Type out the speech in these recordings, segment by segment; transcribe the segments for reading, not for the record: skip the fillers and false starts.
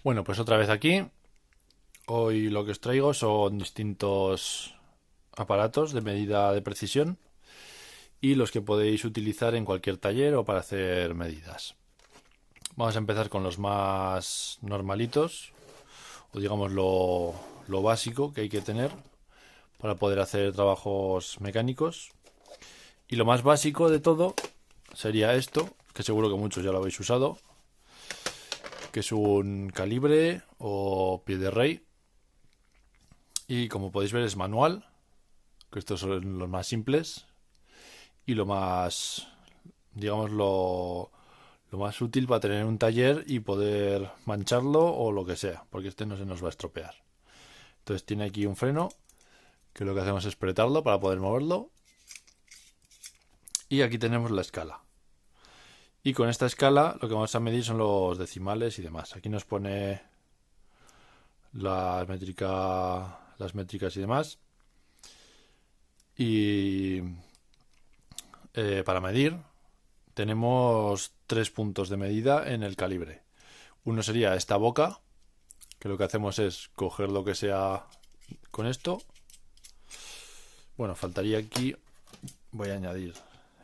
Bueno, pues otra vez aquí. Hoy lo que os traigo son distintos aparatos de medida de precisión y los que podéis utilizar en cualquier taller o para hacer medidas. Vamos a empezar con los más normalitos, o digamos lo básico que hay que tener para poder hacer trabajos mecánicos. Y lo más básico de todo sería esto, que seguro que muchos ya lo habéis usado, que es un calibre o pie de rey. Y como podéis ver es manual, que estos son los más simples y lo más, digamos, lo más útil para tener un taller y poder mancharlo o lo que sea, porque este no se nos va a estropear. Entonces tiene aquí un freno, que lo que hacemos es apretarlo para poder moverlo. Y aquí tenemos la escala. Y con esta escala lo que vamos a medir son los decimales y demás. Aquí nos pone las métricas y demás. Y para medir tenemos 3 puntos de medida en el calibre. Uno sería esta boca, que lo que hacemos es coger lo que sea con esto. Bueno, faltaría aquí, voy a añadir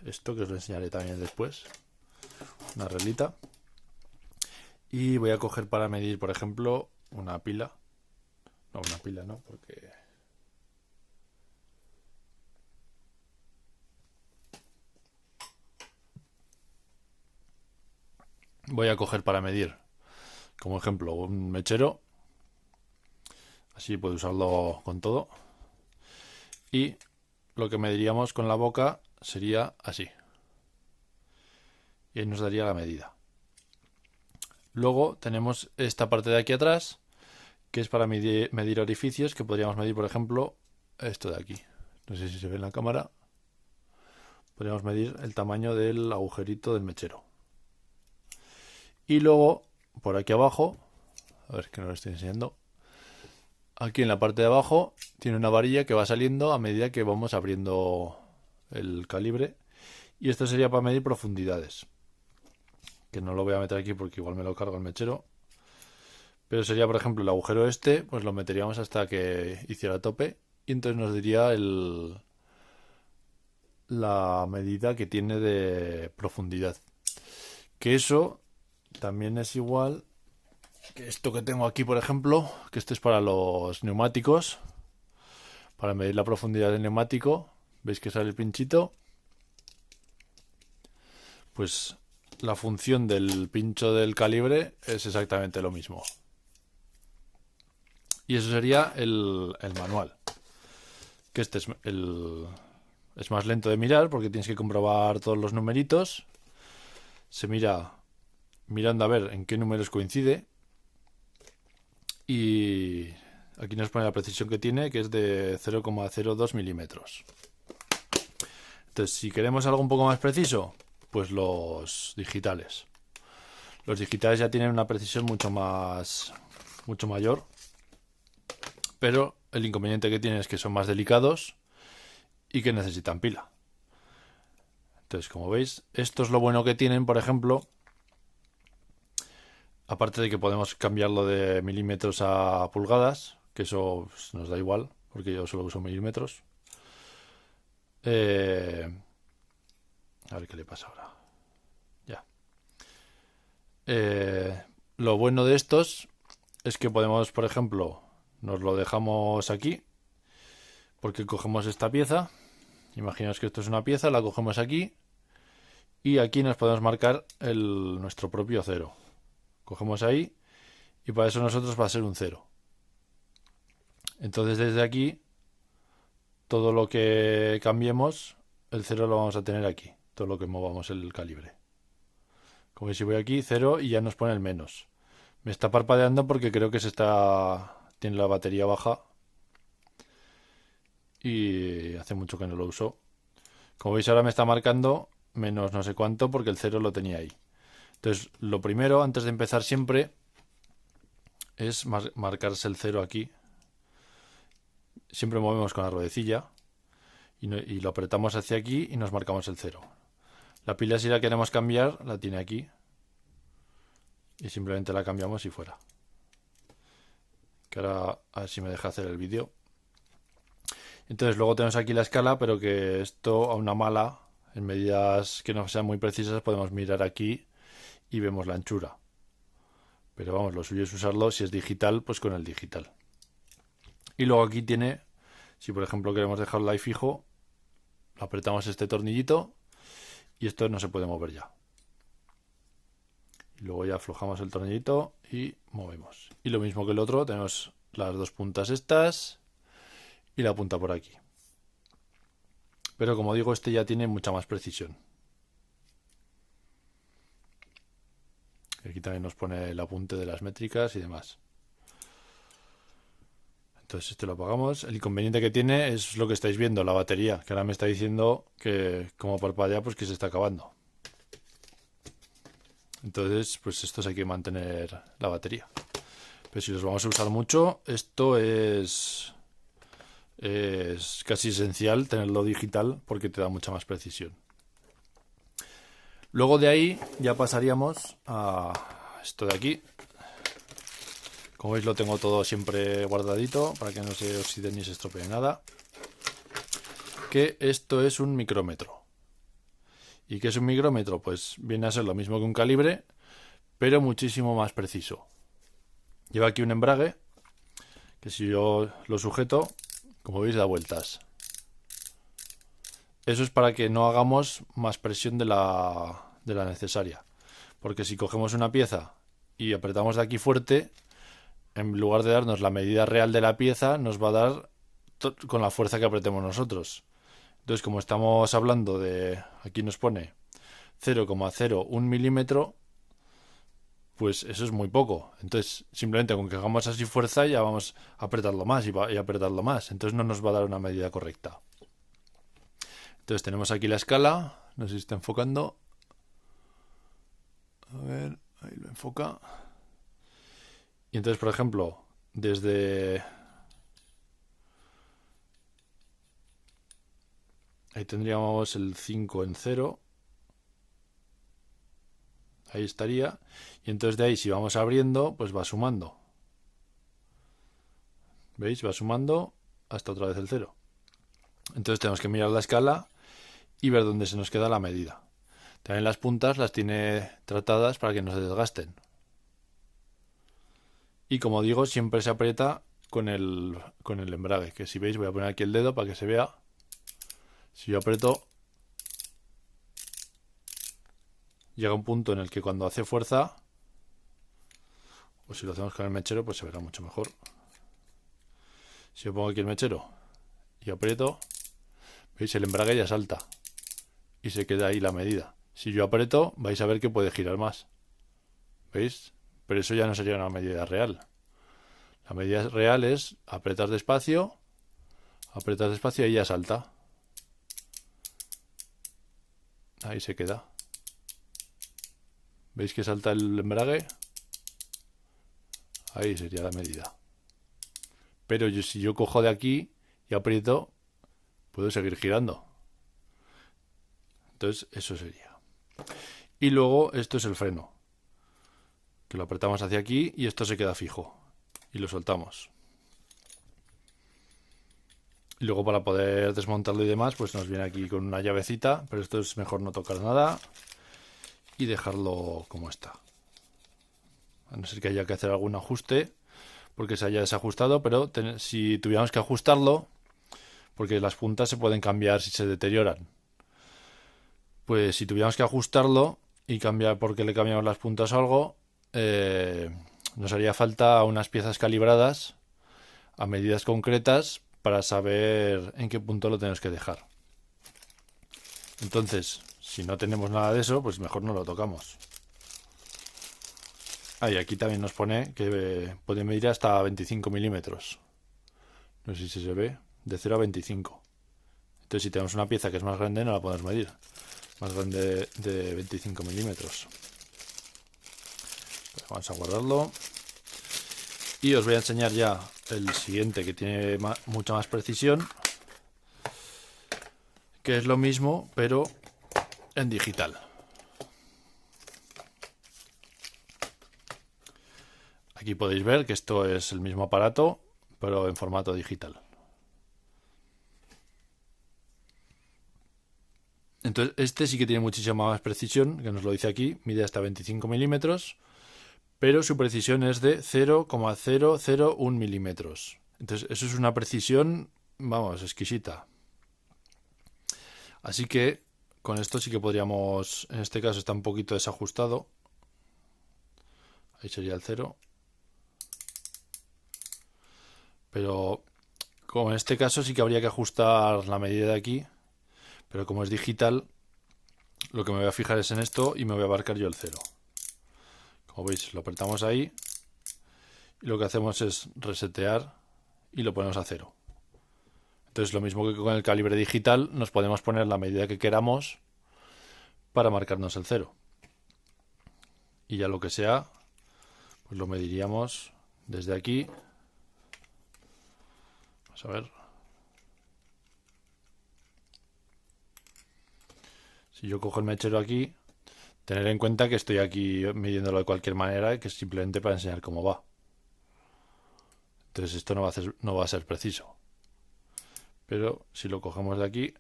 esto que os lo enseñaré también después, una reglita. Y voy a coger para medir, por ejemplo, una pila. No, una pila no, porque... Voy a coger para medir, como ejemplo, un mechero. Así puedo usarlo con todo. Y lo que mediríamos con la boca sería así. Y ahí nos daría la medida. Luego tenemos esta parte de aquí atrás, que es para medir orificios, que podríamos medir, por ejemplo, esto de aquí. No sé si se ve en la cámara. Podríamos medir el tamaño del agujerito del mechero. Y luego, por aquí abajo, a ver que no lo estoy enseñando. Aquí en la parte de abajo tiene una varilla que va saliendo a medida que vamos abriendo el calibre. Y esto sería para medir profundidades. Que no lo voy a meter aquí porque igual me lo cargo el mechero. Pero sería, por ejemplo, el agujero este, pues lo meteríamos hasta que hiciera tope. Y entonces nos diría la medida que tiene de profundidad. Que eso también es igual que esto que tengo aquí, por ejemplo, que esto es para los neumáticos, para medir la profundidad del neumático. ¿Veis que sale el pinchito? Pues la función del pincho del calibre es exactamente lo mismo. Y eso sería el manual. Que este es más lento de mirar porque tienes que comprobar todos los numeritos. Se mira mirando a ver en qué números coincide. Y aquí nos pone la precisión que tiene, que es de 0,02 milímetros. Entonces, si queremos algo un poco más preciso, pues los digitales. Los digitales ya tienen una precisión mucho mayor. Pero el inconveniente que tienen es que son más delicados y que necesitan pila. Entonces, como veis, esto es lo bueno que tienen, por ejemplo, aparte de que podemos cambiarlo de milímetros a pulgadas, que eso pues, nos da igual, porque yo solo uso milímetros. A ver qué le pasa ahora. Ya. Lo bueno de estos es que podemos, por ejemplo, nos lo dejamos aquí, porque cogemos esta pieza. Imaginaos que esto es una pieza, la cogemos aquí y aquí nos podemos marcar nuestro propio cero. Cogemos ahí y para eso nosotros va a ser un 0. Entonces desde aquí todo lo que cambiemos, el 0 lo vamos a tener aquí, todo lo que movamos el calibre. Como veis, si voy aquí, 0 y ya nos pone el menos. Me está parpadeando porque creo que tiene la batería baja y hace mucho que no lo uso. Como veis ahora me está marcando menos no sé cuánto porque el 0 lo tenía ahí. Entonces lo primero antes de empezar siempre es marcarse el 0 aquí. Siempre movemos con la ruedecilla y lo apretamos hacia aquí y nos marcamos el 0. La pila, si la queremos cambiar, la tiene aquí y simplemente la cambiamos y fuera. que ahora a ver si me deja hacer el vídeo. Entonces luego tenemos aquí la escala, pero que esto a una mala, en medidas que no sean muy precisas, podemos mirar aquí y vemos la anchura. Pero vamos, lo suyo es usarlo, si es digital, pues con el digital. Y luego aquí tiene, si por ejemplo queremos dejarlo ahí fijo, apretamos este tornillito y esto no se puede mover ya. Y luego ya aflojamos el tornillito y movemos. Y lo mismo que el otro, tenemos las dos puntas estas y la punta por aquí. Pero como digo, este ya tiene mucha más precisión. Aquí también nos pone el apunte de las métricas y demás. Entonces este lo apagamos. El inconveniente que tiene es lo que estáis viendo, la batería, que ahora me está diciendo que como parpadea, pues que se está acabando. Entonces, pues estos hay que mantener la batería. Pero si los vamos a usar mucho, esto es casi esencial tenerlo digital porque te da mucha más precisión. Luego de ahí ya pasaríamos a esto de aquí. Como veis lo tengo todo siempre guardadito para que no se oxide ni se estropee nada. Que esto es un micrómetro. ¿Y qué es un micrómetro? Pues viene a ser lo mismo que un calibre, pero muchísimo más preciso. Lleva aquí un embrague que si yo lo sujeto, como veis, da vueltas. Eso es para que no hagamos más presión de la necesaria. Porque si cogemos una pieza y apretamos de aquí fuerte, en lugar de darnos la medida real de la pieza, nos va a dar con la fuerza que apretemos nosotros. Entonces, como estamos hablando de, aquí nos pone 0,01 milímetro, pues eso es muy poco. Entonces, simplemente con que hagamos así fuerza, ya vamos a apretarlo más y apretarlo más. Entonces no nos va a dar una medida correcta. Entonces tenemos aquí la escala, no sé si está enfocando. A ver, ahí lo enfoca. Y entonces, por ejemplo, desde... ahí tendríamos el 5 en 0. Ahí estaría. Y entonces de ahí, si vamos abriendo, pues va sumando. ¿Veis? Va sumando hasta otra vez el 0. Entonces tenemos que mirar la escala y ver dónde se nos queda la medida. También las puntas las tiene tratadas para que no se desgasten. Y como digo, siempre se aprieta con el embrague. Que si veis, voy a poner aquí el dedo para que se vea. Si yo aprieto, llega un punto en el que cuando hace fuerza, o si lo hacemos con el mechero, pues se verá mucho mejor. Si yo pongo aquí el mechero y aprieto, veis, el embrague ya salta y se queda ahí la medida. Si yo aprieto, vais a ver que puede girar más. ¿Veis? Pero eso ya no sería una medida real. La medida real es apretar despacio y ya salta. Ahí se queda. ¿Veis que salta el embrague? Ahí sería la medida. Pero si yo cojo de aquí y aprieto, puedo seguir girando. Entonces eso sería. Y luego esto es el freno, que lo apretamos hacia aquí y esto se queda fijo. Y lo soltamos. Y luego para poder desmontarlo y demás, pues nos viene aquí con una llavecita, pero esto es mejor no tocar nada y dejarlo como está. A no ser que haya que hacer algún ajuste porque se haya desajustado, pero si tuviéramos que ajustarlo, porque las puntas se pueden cambiar si se deterioran, pues si tuviéramos que ajustarlo y cambiar porque le cambiamos las puntas o algo, nos haría falta unas piezas calibradas a medidas concretas para saber en qué punto lo tenemos que dejar. Entonces, si no tenemos nada de eso, pues mejor no lo tocamos. Y aquí también nos pone que puede medir hasta 25 milímetros. No sé si se ve, de 0 a 25. Entonces, si tenemos una pieza que es más grande, no la podemos medir. Más grande de 25 milímetros. Pues vamos a guardarlo. Y os voy a enseñar ya el siguiente, que tiene mucha más precisión, que es lo mismo, pero en digital. Aquí podéis ver que esto es el mismo aparato, pero en formato digital. Entonces, este sí que tiene muchísima más precisión, que nos lo dice aquí, mide hasta 25 milímetros, pero su precisión es de 0,001 milímetros. Entonces, eso es una precisión, vamos, exquisita. Así que con esto sí que podríamos, en este caso está un poquito desajustado. Ahí sería el 0. Pero como en este caso sí que habría que ajustar la medida de aquí. Pero como es digital, lo que me voy a fijar es en esto y me voy a marcar yo el 0. Como veis, lo apretamos ahí y lo que hacemos es resetear y lo ponemos a 0. Entonces, lo mismo que con el calibre digital, nos podemos poner la medida que queramos para marcarnos el 0. Y ya lo que sea, pues lo mediríamos desde aquí. Vamos a ver. Si yo cojo el mechero aquí, tener en cuenta que estoy aquí midiéndolo de cualquier manera, que es simplemente para enseñar cómo va. Entonces esto no va a ser preciso. Pero si lo cogemos de aquí,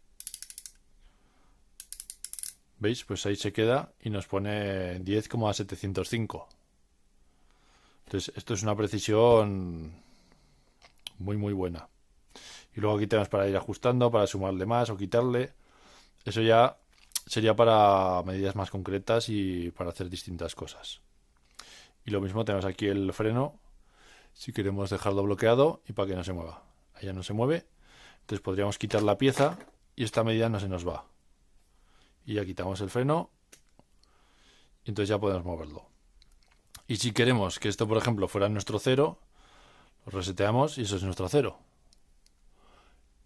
¿veis? Pues ahí se queda y nos pone 10,705. Entonces esto es una precisión muy muy buena. Y luego aquí tenemos para ir ajustando, para sumarle más o quitarle. Eso ya sería para medidas más concretas y para hacer distintas cosas. Y lo mismo tenemos aquí el freno, si queremos dejarlo bloqueado y para que no se mueva. Ahí ya no se mueve. Entonces podríamos quitar la pieza y esta medida no se nos va. Y ya quitamos el freno y entonces ya podemos moverlo. Y si queremos que esto, por ejemplo, fuera nuestro 0, lo reseteamos y eso es nuestro 0.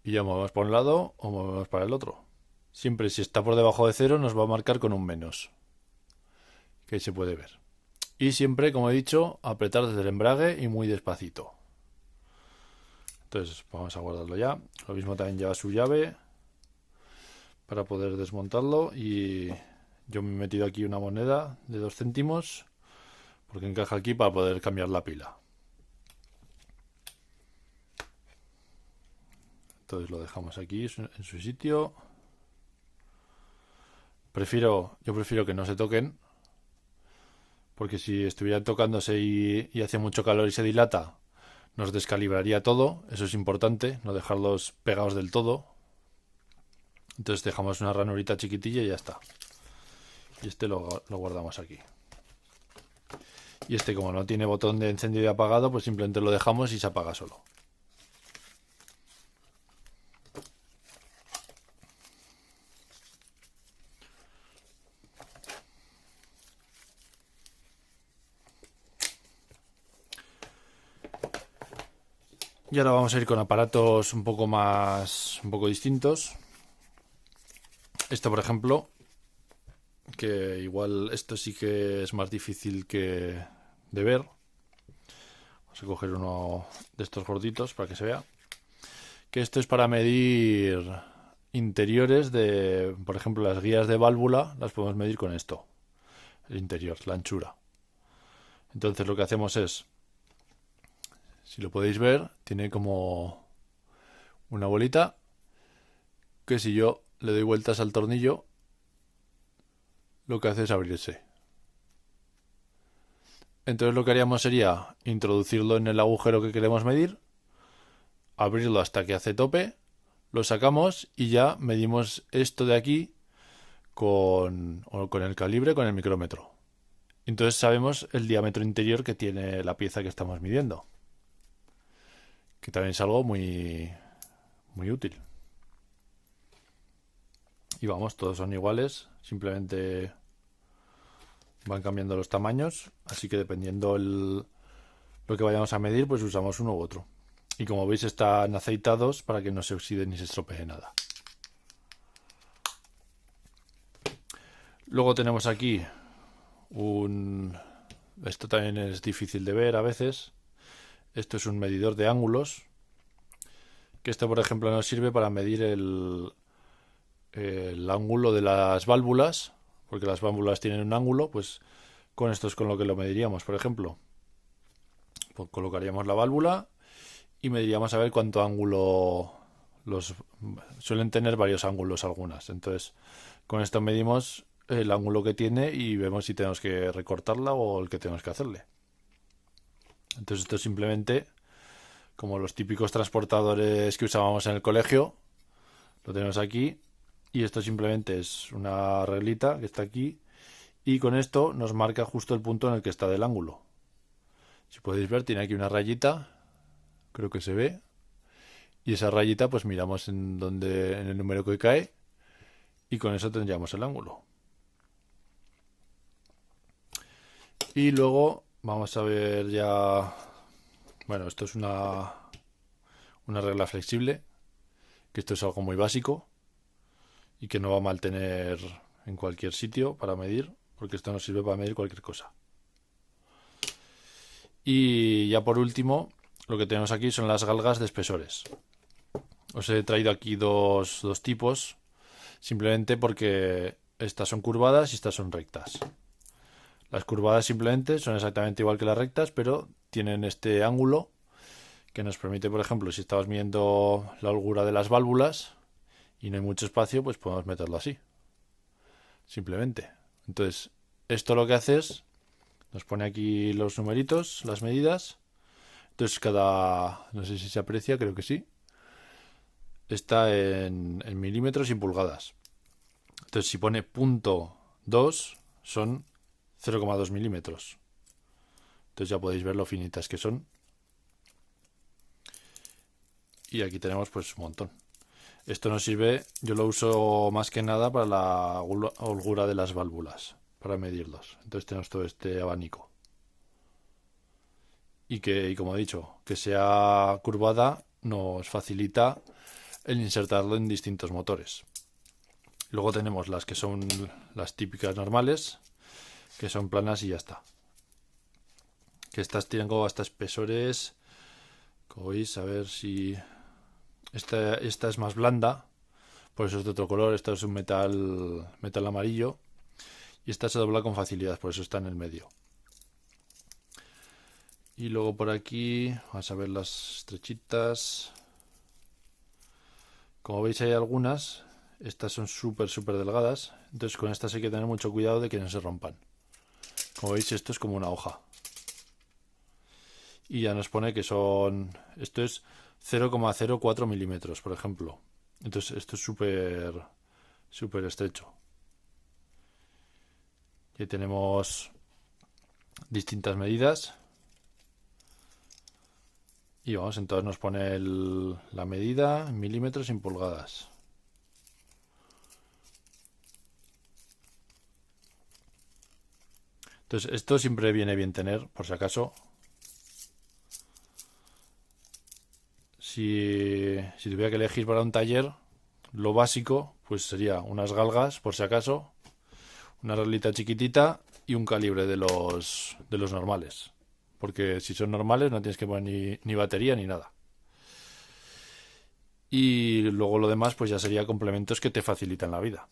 Y ya movemos por un lado o movemos para el otro. Siempre si está por debajo de 0 nos va a marcar con un menos, que ahí se puede ver. Y siempre, como he dicho, apretar desde el embrague y muy despacito. Entonces vamos a guardarlo ya. Lo mismo también lleva su llave para poder desmontarlo. Y yo me he metido aquí una moneda de 2 céntimos porque encaja aquí para poder cambiar la pila. Entonces lo dejamos aquí en su sitio. Yo prefiero que no se toquen, porque si estuvieran tocándose y hace mucho calor y se dilata, nos descalibraría todo. Eso es importante, no dejarlos pegados del todo. Entonces dejamos una ranurita chiquitilla y ya está. Y este lo guardamos aquí. Y este, como no tiene botón de encendido y apagado, pues simplemente lo dejamos y se apaga solo. Y ahora vamos a ir con aparatos un poco distintos. Esto, por ejemplo, que igual esto sí que es más difícil de ver. Vamos a coger uno de estos gorditos para que se vea. Que esto es para medir interiores de, por ejemplo, las guías de válvula, las podemos medir con esto. El interior, la anchura. Entonces lo que hacemos es, si lo podéis ver, tiene como una bolita que si yo le doy vueltas al tornillo, lo que hace es abrirse. Entonces lo que haríamos sería introducirlo en el agujero que queremos medir, abrirlo hasta que hace tope, lo sacamos y ya medimos esto de aquí con el calibre, con el micrómetro. Entonces sabemos el diámetro interior que tiene la pieza que estamos midiendo, que también es algo muy, muy útil. Y vamos, todos son iguales, simplemente van cambiando los tamaños, así que dependiendo lo que vayamos a medir, pues usamos uno u otro. Y como veis están aceitados para que no se oxide ni se estropee nada. Luego tenemos aquí esto también es difícil de ver a veces. Esto es un medidor de ángulos, que esto por ejemplo nos sirve para medir el ángulo de las válvulas, porque las válvulas tienen un ángulo, pues con esto es con lo que lo mediríamos, por ejemplo. pues colocaríamos la válvula y mediríamos a ver cuánto ángulo suelen tener varios ángulos algunas. Entonces, con esto medimos el ángulo que tiene y vemos si tenemos que recortarla o el que tenemos que hacerle. Entonces, esto es simplemente como los típicos transportadores que usábamos en el colegio. Lo tenemos aquí y esto simplemente es una reglita que está aquí y con esto nos marca justo el punto en el que está del ángulo. Si podéis ver, tiene aquí una rayita, creo que se ve, y esa rayita pues miramos en el número que cae y con eso tendríamos el ángulo. Y luego vamos a ver ya, bueno, esto es una regla flexible, que esto es algo muy básico y que no va mal tener en cualquier sitio para medir, porque esto nos sirve para medir cualquier cosa. Y ya por último, lo que tenemos aquí son las galgas de espesores. Os he traído aquí dos tipos, simplemente porque estas son curvadas y estas son rectas. Las curvadas simplemente son exactamente igual que las rectas, pero tienen este ángulo que nos permite, por ejemplo, si estamos midiendo la holgura de las válvulas y no hay mucho espacio, pues podemos meterlo así. Simplemente. Entonces, esto lo que hace es, nos pone aquí los numeritos, las medidas. Entonces no sé si se aprecia, creo que sí. Está en milímetros y en pulgadas. Entonces, si pone .2, son 0,2 milímetros. Entonces ya podéis ver lo finitas que son. Y aquí tenemos pues un montón. Esto nos sirve, yo lo uso más que nada para la holgura de las válvulas, para medirlos. Entonces tenemos todo este abanico. Y como he dicho, que sea curvada nos facilita el insertarlo en distintos motores. Luego tenemos las que son las típicas normales, que son planas y ya está. Que estas tienen como hasta espesores, como veis, a ver si... Esta es más blanda, por eso es de otro color. Esta es un metal amarillo y esta se dobla con facilidad, por eso está en el medio. Y luego por aquí vamos a ver las estrechitas. Como veis hay algunas, estas son súper delgadas, entonces con estas hay que tener mucho cuidado de que no se rompan. Como veis, esto es como una hoja. Y ya nos pone que esto es 0,04 milímetros, por ejemplo. Entonces esto es súper estrecho. Aquí tenemos distintas medidas. Y vamos, entonces nos pone la medida en milímetros y en pulgadas. Entonces esto siempre viene bien tener, por si acaso. Si tuviera que elegir para un taller, lo básico pues sería unas galgas, por si acaso, una reglita chiquitita y un calibre de los normales. Porque si son normales no tienes que poner ni batería ni nada. Y luego lo demás pues ya sería complementos que te facilitan la vida.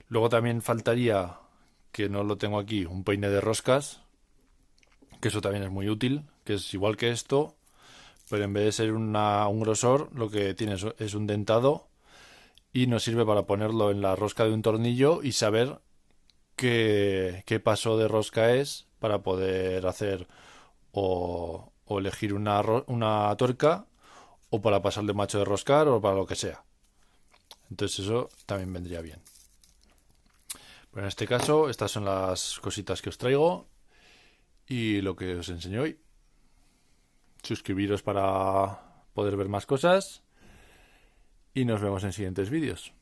Luego también faltaría, que no lo tengo aquí, un peine de roscas, que eso también es muy útil, que es igual que esto, pero en vez de ser un grosor, lo que tiene es un dentado y nos sirve para ponerlo en la rosca de un tornillo y saber qué paso de rosca es para poder hacer o elegir una tuerca o para pasarle macho de roscar o para lo que sea. Entonces eso también vendría bien. Pero en este caso, estas son las cositas que os traigo y lo que os enseño hoy. Suscribiros para poder ver más cosas y nos vemos en siguientes vídeos.